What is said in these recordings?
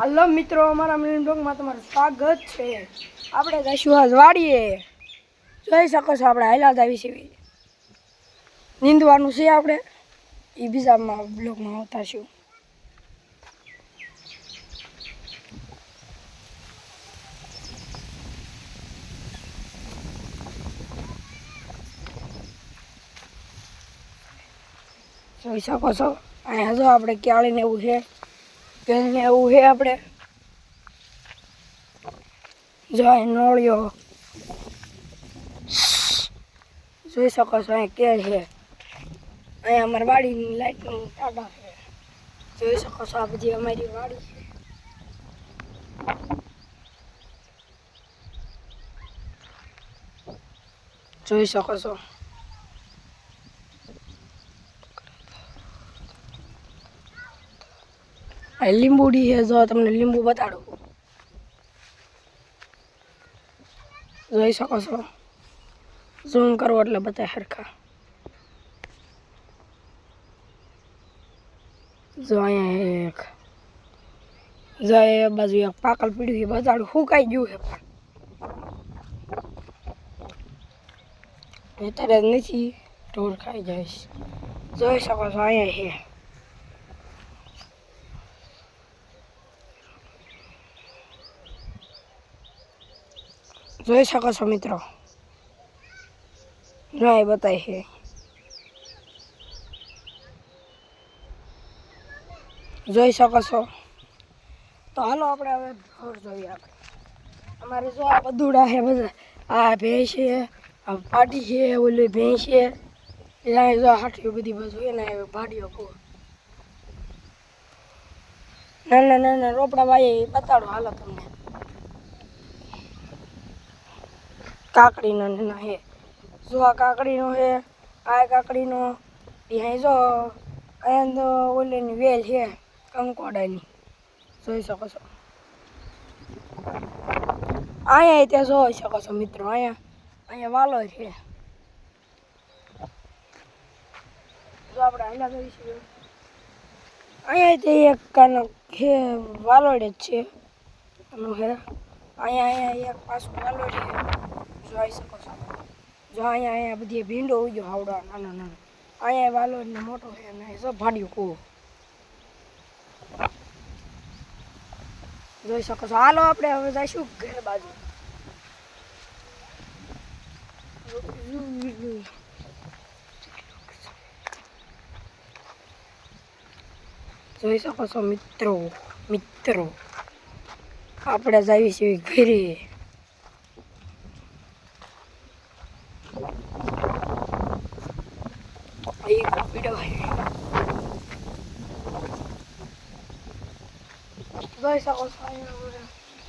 Hello મિત્રો, અમારા મિલિન બ્લોગમાં તમારું સ્વાગત છે। આપણે જઈશું આજ વાડીએ। જોઈ શકો છો આપણે હાલ્યા જ આવી છીએ। નીંદવાનું છે આપણે, એ બીજામાં બ્લોગમાં આવતા છું। જોઈ શકો છો અહીંયા જો આપણે ક્યાળીને એવું છે, ભેંસને એવું છે। આપણે જો અહીં નોળિયો જોઈ શકો છો, અહીં કેળ છે। અહીંયા અમારી વાડીની લાઈટનું ટાટા છે। જોઈ શકો છો આ બધી અમારી વાડી છે। જોઈ શકો છો આ લીંબુડી છે। જો તમને લીંબુ બતાડું, જોઈ શકો છો, ઝૂમ કરો એટલે બતાય સરખા। જો અહીંયા એક જો એ બાજુ એક પાકલ પીડ્યું છે, બતાડું સુકાઈ ગયું છે પણ અત્યારે નથી, ઢોર ખાઈ જાય। જોઈ શકો છો અહીંયા છે, જોઈ શકો છો મિત્રો, ના એ બતાય છે। જોઈ શકો છો। તો હાલો આપણે હવે ઢોર જોઈએ। આપણે અમારે જો આ બધુડા છે, બધા આ ભેંસ છે, આ પાટી છે, ઓલી ભેંસ છે, ત્યાં જો હાથીઓ બધી બાજુ એને ભાડીઓ કહો નાના નાના રોપડા વાય બતાડો હાલો તમને। કાકડીનો નાના છે, જો આ કાકડીનો છે, આ કાકડીનો, ત્યાં જો અહીંયા તો ઓલીની વેલ છે કંકોડાની, જોઈ શકો છો। અહીંયા ત્યાં જોઈ શકો છો મિત્રો, અહીંયા વાલો છે। જો આપણે હાલ્યા જઈશું, અહીંયા તે એક કાનો છે વાલોડ જ છે આનું છે। અહીંયા એક પાછું વાલોડ છે, જોઈ શકો છો। જો અહીંયા બધી ભીંડો ઉગ્યો હાવડા નાના નાના, અહીંયા વાલોડ ને મોટો છે ને જો ભાડ્યું કહું, જોઈ શકો છો। હાલો આપણે હવે જઈશું ઘર બાજુ। જોઈ શકો છો મિત્રો આપણે જઈએ છીએ ઘરે। જોઈ શકો છો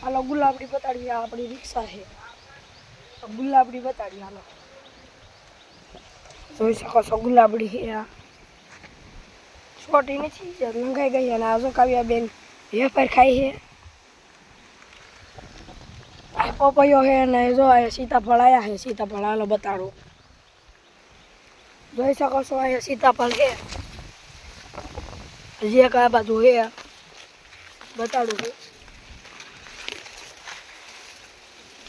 હાલો ગુલાબડી બતાડીએ, આપણી રિક્ષા છે, ગુલાબડી બતાડીએ હાલો। જોઈ શકો છો ગુલાબડી છે, છોટી નથી, લંઘાઈ ગઈ। અને આજો કાવ્યા બેન વેફર ખાઈ છે, આ પપૈયો છે, અને જો આ સીતાફળ આવ્યા છે, સીતાફળ હાલો બતાડો। જોઈ શકો છો અહીંયા સીતાફળ છે, હજી એક આ બાજુ છે, બતાડું છું,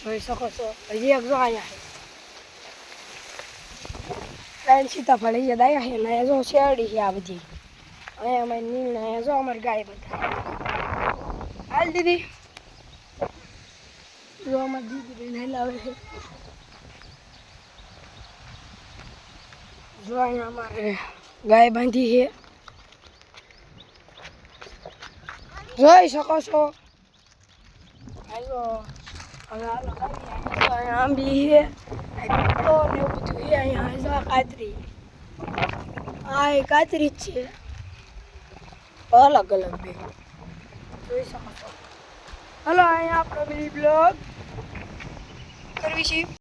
જોઈ શકો છો। હજી એક જો અહીંયા છે, ત્રણ સીતાફળ અહીંયા દાયા છે, ને જો શેરડી છે આ બધી। અહીંયા અમારી નીલ અહીંયા જો અમારી ગાય બધા હાલ દીદી, જો અમારી દીદી બેન હલાવે છે। જો અહીંયા અમારે ગાય બાંધી છે, જોઈ શકો છો। હાલો હવે હાલો અહીંયા આંબલી છે, પીપળો ને એવું બધું છે। અહીંયા કાતરી, આ કાતરી જ છે, અલગ અલગ બે જોઈ શકો છો। હાલો અહીંયા આપણો મિની બ્લોગ કરવી છે।